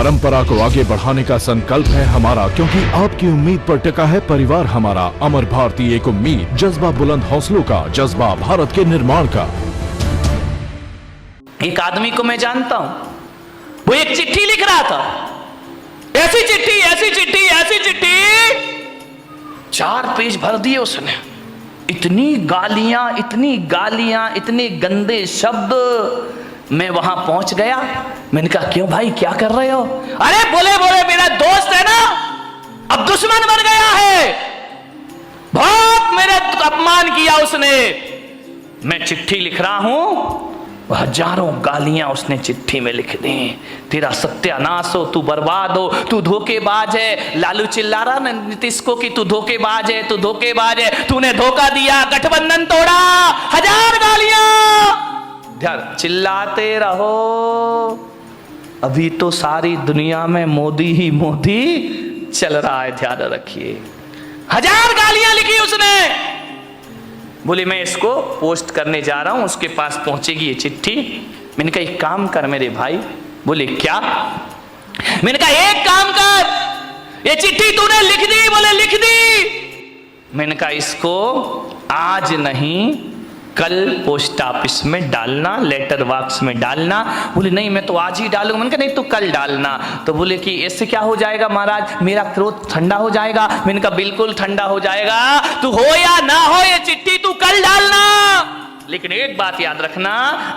परंपरा को आगे बढ़ाने का संकल्प है हमारा, क्योंकि आपकी उम्मीद पर टिका है परिवार हमारा। अमर भारती एक उम्मीद, जज्बा बुलंद हौसलों का, जज्बा भारत के निर्माण का। एक आदमी को मैं जानता हूं, वो एक चिट्ठी लिख रहा था, ऐसी चिट्ठी ऐसी चिट्ठी ऐसी चिट्ठी, 4 पेज भर दिए उसने। इतनी गालियां, इतने गंदे शब्द। मैं वहां पहुंच गया, मैंने कहा क्यों भाई क्या कर रहे हो? अरे बोले मेरा दोस्त है ना, अब दुश्मन बन गया है, बहुत मेरे अपमान किया उसने। मैं चिट्ठी लिख रहा हूं, हजारों गालियां उसने चिट्ठी में लिख दी। तेरा सत्यानाश हो, तू बर्बाद हो, तू धोखेबाज है। लालू चिल्ला रहा ना नीतीश को कि तू धोखेबाज है, तू धोखेबाज है, तूने धोखा दिया, गठबंधन तोड़ा, 1000 गालियां। ध्यान, चिल्लाते रहो, अभी तो सारी दुनिया में मोदी ही मोदी चल रहा है, ध्यान रखिए। 1000 गालियां लिखी उसने। बोले मैं इसको पोस्ट करने जा रहा हूं, उसके पास पहुंचेगी ये चिट्ठी। मैंने कहा एक काम कर मेरे भाई। बोले क्या? मैंने कहा एक काम कर, ये चिट्ठी तूने लिख दी? बोले लिख दी। मैंने कहा इसको आज नहीं कल पोस्ट ऑफिस में डालना, लेटर बॉक्स में डालना। बोले नहीं मैं तो आज ही डालूंगा। मैंने कहा नहीं तो कल डालना। तो बोले कि इससे क्या हो जाएगा महाराज, मेरा क्रोध ठंडा हो जाएगा। मैंने कहा बिल्कुल ठंडा हो जाएगा, तू हो या ना हो ये चिट्ठी तू कल डालना, लेकिन एक बात याद रखना,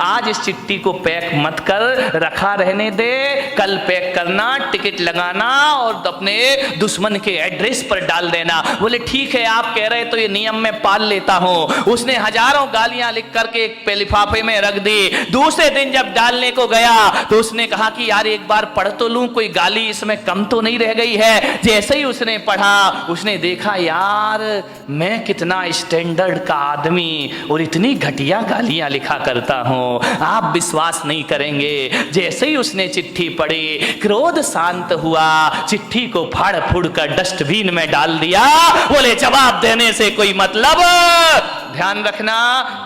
आज इस चिट्ठी को पैक मत कर, रखा रहने दे, कल पैक करना, टिकट लगाना और अपने दुश्मन के एड्रेस पर डाल देना। बोले ठीक है आप कह रहे तो ये नियम मैं पाल लेता हूं। उसने हजारों गालियां लिख करके एक लिफाफे में रख दी। दूसरे दिन जब डालने को गया तो उसने कहा कि यार एक बार पढ़ तो लूं, कोई गाली इसमें कम तो नहीं रह गई है। जैसे ही उसने पढ़ा, उसने देखा यार मैं कितना स्टैंडर्ड का आदमी और इतनी घटिया गालियां लिखा करता हूं, आप विश्वास नहीं करेंगे। जैसे ही उसने चिट्ठी पढ़ी, क्रोध शांत हुआ, चिट्ठी को फाड़ फूड़ कर डस्टबिन में डाल दिया। बोले जवाब देने से कोई मतलब। ध्यान रखना,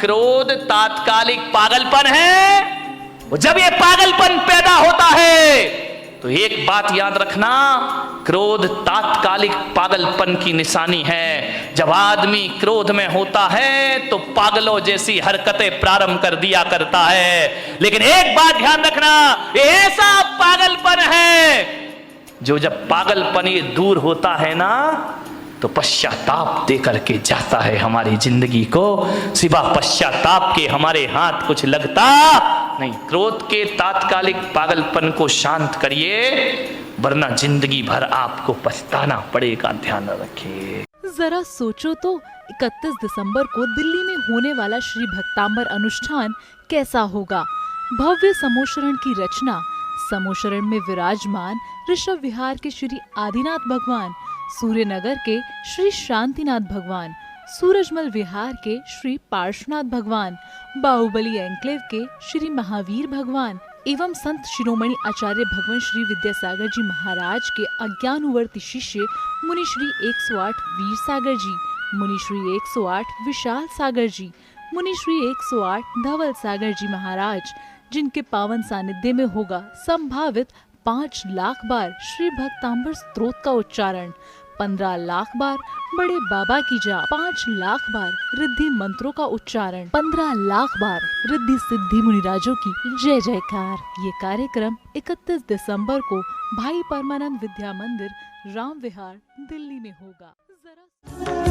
क्रोध तात्कालिक पागलपन है। जब ये पागलपन पैदा होता है तो एक बात याद रखना, क्रोध तात्कालिक पागलपन की निशानी है। जब आदमी क्रोध में होता है तो पागलों जैसी हरकतें प्रारंभ कर दिया करता है। लेकिन एक बात ध्यान रखना, ऐसा पागलपन है जो जब पागलपन ये दूर होता है ना तो पश्चाताप दे करके जाता है हमारी जिंदगी को। सिवा पश्चाताप के हमारे हाथ कुछ लगता नहीं। क्रोध के तात्कालिक पागलपन को शांत करिए, वरना जिंदगी भर आपको पछताना पड़ेगा, ध्यान रखिए। जरा सोचो तो 31 दिसंबर को दिल्ली में होने वाला श्री भक्तांबर अनुष्ठान कैसा होगा। भव्य समोशरण की रचना, समोशरण में विराजमान ऋषभ विहार के श्री आदिनाथ भगवान, सूर्यनगर के श्री शांतिनाथ भगवान, सूरजमल विहार के श्री पार्श्वनाथ भगवान, बाहुबली एन्क्लेव के श्री महावीर भगवान एवं संत शिरोमणि आचार्य भगवान श्री विद्यासागर जी महाराज के अज्ञानुवर्ती शिष्य मुनि श्री 108 वीर सागर जी, मुनि श्री 108 विशाल सागर जी, मुनि श्री 108 धवल सागर जी महाराज, जिनके पावन सानिध्य में होगा संभावित 5 लाख बार श्री भक्तांबर स्तोत्र का उच्चारण, 15 लाख बार बड़े बाबा की जाप, 5 लाख बार रिद्धि मंत्रों का उच्चारण, 15 लाख बार रिद्धि सिद्धि मुनिराजों की जय जयकार। ये कार्यक्रम 31 दिसंबर को भाई परमानंद विद्या मंदिर, राम विहार, दिल्ली में होगा। जरा